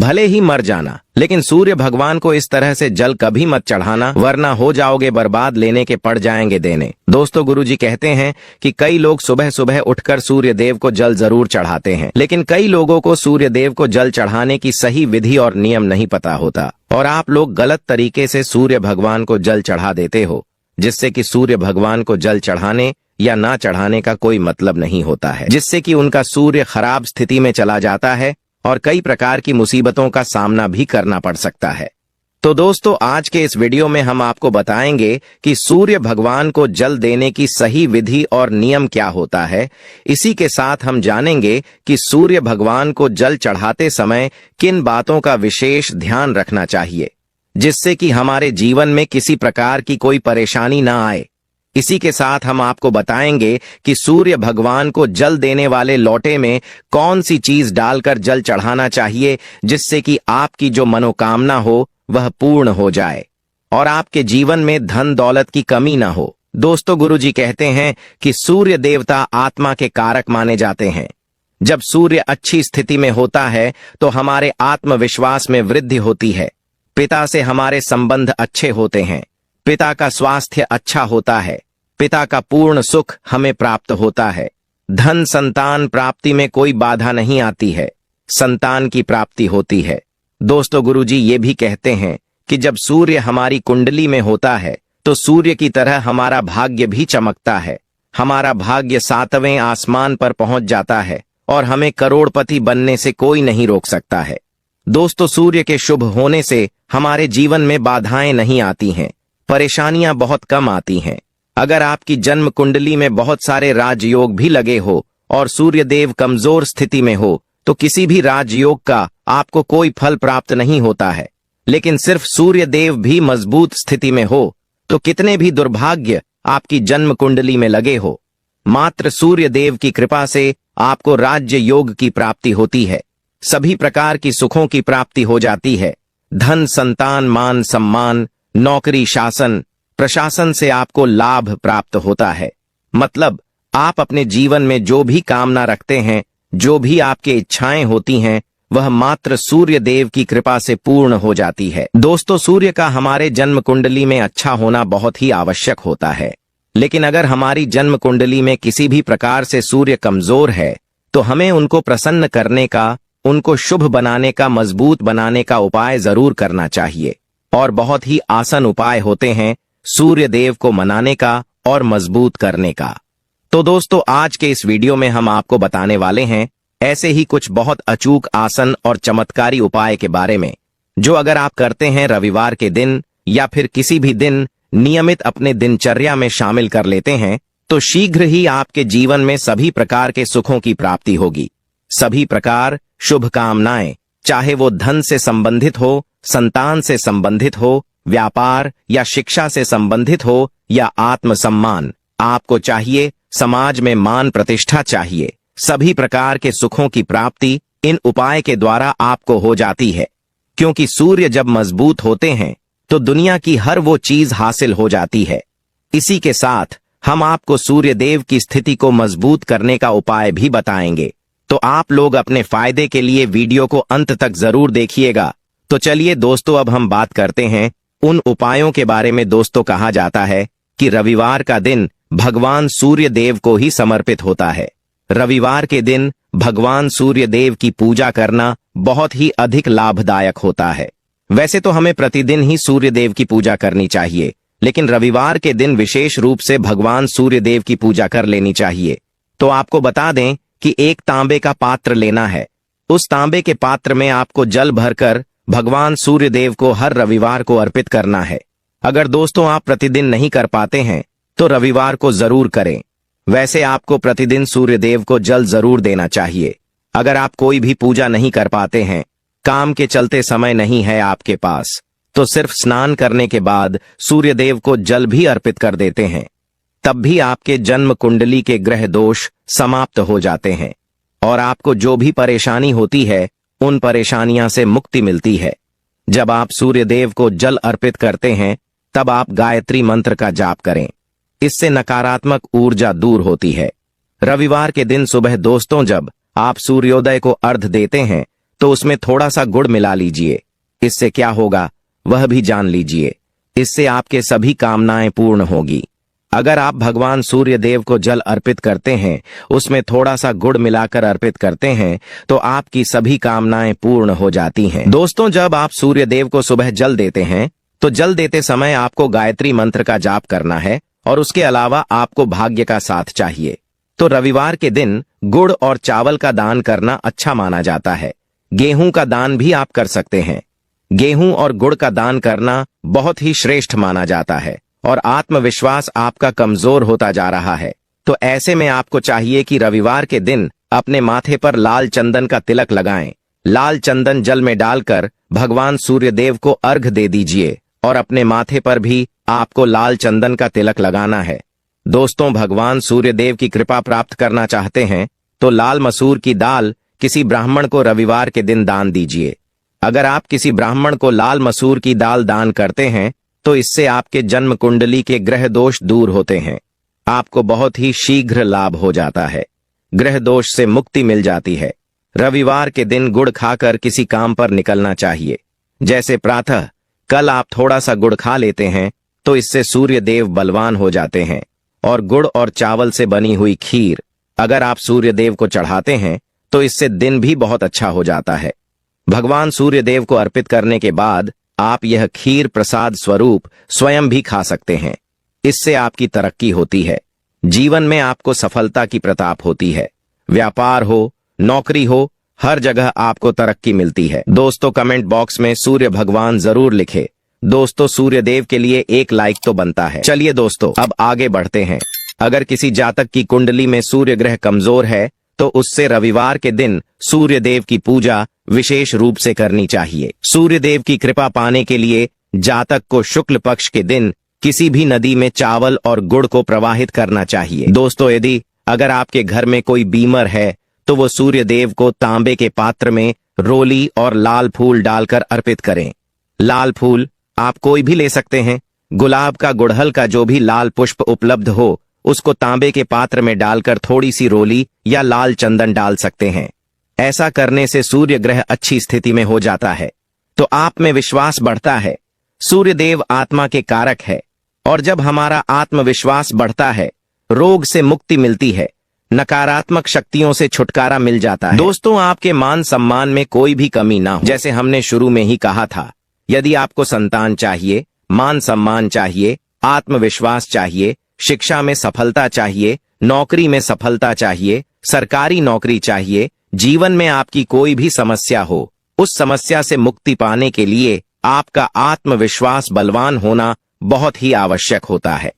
भले ही मर जाना, लेकिन सूर्य भगवान को इस तरह से जल कभी मत चढ़ाना, वरना हो जाओगे बर्बाद, लेने के पड़ जाएंगे देने। दोस्तों, गुरुजी कहते हैं कि कई लोग सुबह सुबह उठकर सूर्य देव को जल जरूर चढ़ाते हैं, लेकिन कई लोगों को सूर्य देव को जल चढ़ाने की सही विधि और नियम नहीं पता होता, और आप लोग गलत तरीके से सूर्य भगवान को जल चढ़ा देते हो, जिससे कि सूर्य भगवान को जल चढ़ाने या ना चढ़ाने का कोई मतलब नहीं होता है, जिससे कि उनका सूर्य खराब स्थिति में चला जाता है और कई प्रकार की मुसीबतों का सामना भी करना पड़ सकता है। तो दोस्तों, आज के इस वीडियो में हम आपको बताएंगे कि सूर्य भगवान को जल देने की सही विधि और नियम क्या होता है। इसी के साथ हम जानेंगे कि सूर्य भगवान को जल चढ़ाते समय किन बातों का विशेष ध्यान रखना चाहिए, जिससे कि हमारे जीवन में किसी प्रकार की कोई परेशानी ना आए। इसी के साथ हम आपको बताएंगे कि सूर्य भगवान को जल देने वाले लोटे में कौन सी चीज डालकर जल चढ़ाना चाहिए, जिससे कि आपकी जो मनोकामना हो वह पूर्ण हो जाए और आपके जीवन में धन दौलत की कमी ना हो। दोस्तों, गुरुजी कहते हैं कि सूर्य देवता आत्मा के कारक माने जाते हैं। जब सूर्य अच्छी स्थिति में होता है तो हमारे आत्मविश्वास में वृद्धि होती है, पिता से हमारे संबंध अच्छे होते हैं, पिता का स्वास्थ्य अच्छा होता है, पिता का पूर्ण सुख हमें प्राप्त होता है, धन संतान प्राप्ति में कोई बाधा नहीं आती है, संतान की प्राप्ति होती है। दोस्तों, गुरुजी ये भी कहते हैं कि जब सूर्य हमारी कुंडली में होता है तो सूर्य की तरह हमारा भाग्य भी चमकता है, हमारा भाग्य 7वें आसमान पर पहुंच जाता है और हमें करोड़पति बनने से कोई नहीं रोक सकता है। दोस्तों, सूर्य के शुभ होने से हमारे जीवन में बाधाएं नहीं आती हैं, परेशानियां बहुत कम आती हैं। अगर आपकी जन्म कुंडली में बहुत सारे राजयोग भी लगे हो और सूर्य देव कमजोर स्थिति में हो तो किसी भी राजयोग का आपको कोई फल प्राप्त नहीं होता है, लेकिन सिर्फ सूर्य देव भी मजबूत स्थिति में हो तो कितने भी दुर्भाग्य आपकी जन्म कुंडली में लगे हो, मात्र सूर्य देव की कृपा से आपको राज्य योग की प्राप्ति होती है, सभी प्रकार की सुखों की प्राप्ति हो जाती है। धन संतान मान सम्मान नौकरी शासन प्रशासन से आपको लाभ प्राप्त होता है। मतलब आप अपने जीवन में जो भी कामना रखते हैं, जो भी आपके इच्छाएं होती हैं, वह मात्र सूर्य देव की कृपा से पूर्ण हो जाती है। दोस्तों, सूर्य का हमारे जन्म कुंडली में अच्छा होना बहुत ही आवश्यक होता है, लेकिन अगर हमारी जन्म कुंडली में किसी भी प्रकार से सूर्य कमजोर है तो हमें उनको प्रसन्न करने का, उनको शुभ बनाने का, मजबूत बनाने का उपाय जरूर करना चाहिए, और बहुत ही आसान उपाय होते हैं सूर्य देव को मनाने का और मजबूत करने का। तो दोस्तों, आज के इस वीडियो में हम आपको बताने वाले हैं ऐसे ही कुछ बहुत अचूक आसन और चमत्कारी उपाय के बारे में, जो अगर आप करते हैं रविवार के दिन या फिर किसी भी दिन नियमित अपने दिनचर्या में शामिल कर लेते हैं तो शीघ्र ही आपके जीवन में सभी प्रकार के सुखों की प्राप्ति होगी। सभी प्रकार शुभकामनाएं, चाहे वो धन से संबंधित हो, संतान से संबंधित हो, व्यापार या शिक्षा से संबंधित हो या आत्मसम्मान आपको चाहिए, समाज में मान प्रतिष्ठा चाहिए, सभी प्रकार के सुखों की प्राप्ति इन उपाय के द्वारा आपको हो जाती है। क्योंकि सूर्य जब मजबूत होते हैं तो दुनिया की हर वो चीज हासिल हो जाती है। इसी के साथ हम आपको सूर्य देव की स्थिति को मजबूत करने का उपाय भी बताएंगे, तो आप लोग अपने फायदे के लिए वीडियो को अंत तक जरूर देखिएगा। तो चलिए दोस्तों, अब हम बात करते हैं उन उपायों के बारे में। दोस्तों, कहा जाता है कि रविवार का दिन भगवान सूर्य देव को ही समर्पित होता है। रविवार के दिन भगवान सूर्य देव की पूजा करना बहुत ही अधिक लाभदायक होता है। वैसे तो हमें प्रतिदिन ही सूर्य देव की पूजा करनी चाहिए, लेकिन रविवार के दिन विशेष रूप से भगवान सूर्य देव की पूजा कर लेनी चाहिए। तो आपको बता दें कि एक तांबे का पात्र लेना है। उस तांबे के पात्र में आपको जल भरकर भगवान सूर्य देव को हर रविवार को अर्पित करना है। अगर दोस्तों आप प्रतिदिन नहीं कर पाते हैं तो रविवार को जरूर करें। वैसे आपको प्रतिदिन सूर्य देव को जल जरूर देना चाहिए। अगर आप कोई भी पूजा नहीं कर पाते हैं, काम के चलते समय नहीं है आपके पास, तो सिर्फ स्नान करने के बाद सूर्य देव को जल भी अर्पित कर देते हैं, तब भी आपके जन्म कुंडली के ग्रह दोष समाप्त हो जाते हैं और आपको जो भी परेशानी होती है उन परेशानियां से मुक्ति मिलती है। जब आप सूर्य देव को जल अर्पित करते हैं तब आप गायत्री मंत्र का जाप करें, इससे नकारात्मक ऊर्जा दूर होती है। रविवार के दिन सुबह दोस्तों जब आप सूर्योदय को अर्घ देते हैं तो उसमें थोड़ा सा गुड़ मिला लीजिए। इससे क्या होगा वह भी जान लीजिए। इससे आपके सभी कामनाएं पूर्ण होगी। अगर आप भगवान सूर्य देव को जल अर्पित करते हैं, उसमें थोड़ा सा गुड़ मिलाकर अर्पित करते हैं, तो आपकी सभी कामनाएं पूर्ण हो जाती हैं। दोस्तों, जब आप सूर्य देव को सुबह जल देते हैं तो जल देते समय आपको गायत्री मंत्र का जाप करना है और उसके अलावा आपको भाग्य का साथ चाहिए। तो रविवार के दिन गुड़ और चावल का दान करना अच्छा माना जाता है। गेहूं का दान भी आप कर सकते हैं। गेहूं और गुड़ का दान करना बहुत ही श्रेष्ठ माना जाता है और आत्मविश्वास आपका कमजोर होता जा रहा है। तो ऐसे में आपको चाहिए कि रविवार के दिन अपने माथे पर लाल चंदन का तिलक लगाएं। लाल चंदन जल में डालकर भगवान सूर्य देव को अर्घ दे दीजिए और अपने माथे पर भी आपको लाल चंदन का तिलक लगाना है। दोस्तों, भगवान सूर्य देव की कृपा प्राप्त करना चाहते हैं तो लाल मसूर की दाल किसी ब्राह्मण को रविवार के दिन दान दीजिए। अगर आप किसी ब्राह्मण को लाल मसूर की दाल दान करते हैं तो इससे आपके जन्म कुंडली के ग्रह दोष दूर होते हैं। आपको बहुत ही शीघ्र लाभ हो जाता है। ग्रह दोष से मुक्ति मिल जाती है। रविवार के दिन गुड़ खाकर किसी काम पर निकलना चाहिए। जैसे प्रातः कल आप थोड़ा सा गुड़ खा लेते हैं तो इससे सूर्य देव बलवान हो जाते हैं। और गुड़ और चावल से बनी हुई खीर अगर आप सूर्य देव को चढ़ाते हैं तो इससे दिन भी बहुत अच्छा हो जाता है। भगवान सूर्य देव को अर्पित करने के बाद आप यह खीर प्रसाद स्वरूप स्वयं भी खा सकते हैं। इससे आपकी तरक्की होती है। जीवन में आपको सफलता की प्रताप होती है। व्यापार हो, नौकरी हो, हर जगह आपको तरक्की मिलती है। दोस्तों, कमेंट बॉक्स में सूर्य भगवान जरूर लिखे। दोस्तों, सूर्य देव के लिए एक लाइक तो बनता है। चलिए दोस्तों, अब आगे बढ़ते हैं। अगर किसी जातक की कुंडली में सूर्य ग्रह कमजोर है तो उससे रविवार के दिन सूर्य देव की पूजा विशेष रूप से करनी चाहिए। सूर्य देव की कृपा पाने के लिए जातक को शुक्ल पक्ष के दिन किसी भी नदी में चावल और गुड़ को प्रवाहित करना चाहिए। दोस्तों, यदि अगर आपके घर में कोई बीमार है तो वो सूर्य देव को तांबे के पात्र में रोली और लाल फूल डालकर अर्पित करें। लाल फूल आप कोई भी ले सकते हैं। गुलाब का, गुड़हल का, जो भी लाल पुष्प उपलब्ध हो उसको तांबे के पात्र में डालकर थोड़ी सी रोली या लाल चंदन डाल सकते हैं। ऐसा करने से सूर्य ग्रह अच्छी स्थिति में हो जाता है तो आप में विश्वास बढ़ता है। सूर्य देव आत्मा के कारक है और जब हमारा आत्मविश्वास बढ़ता है रोग से मुक्ति मिलती है, नकारात्मक शक्तियों से छुटकारा मिल जाता है। दोस्तों, आपके मान सम्मान में कोई भी कमी ना हो। जैसे हमने शुरू में ही कहा था, यदि आपको संतान चाहिए, मान सम्मान चाहिए, आत्मविश्वास चाहिए, शिक्षा में सफलता चाहिए, नौकरी में सफलता चाहिए, सरकारी नौकरी चाहिए, जीवन में आपकी कोई भी समस्या हो, उस समस्या से मुक्ति पाने के लिए आपका आत्मविश्वास बलवान होना बहुत ही आवश्यक होता है।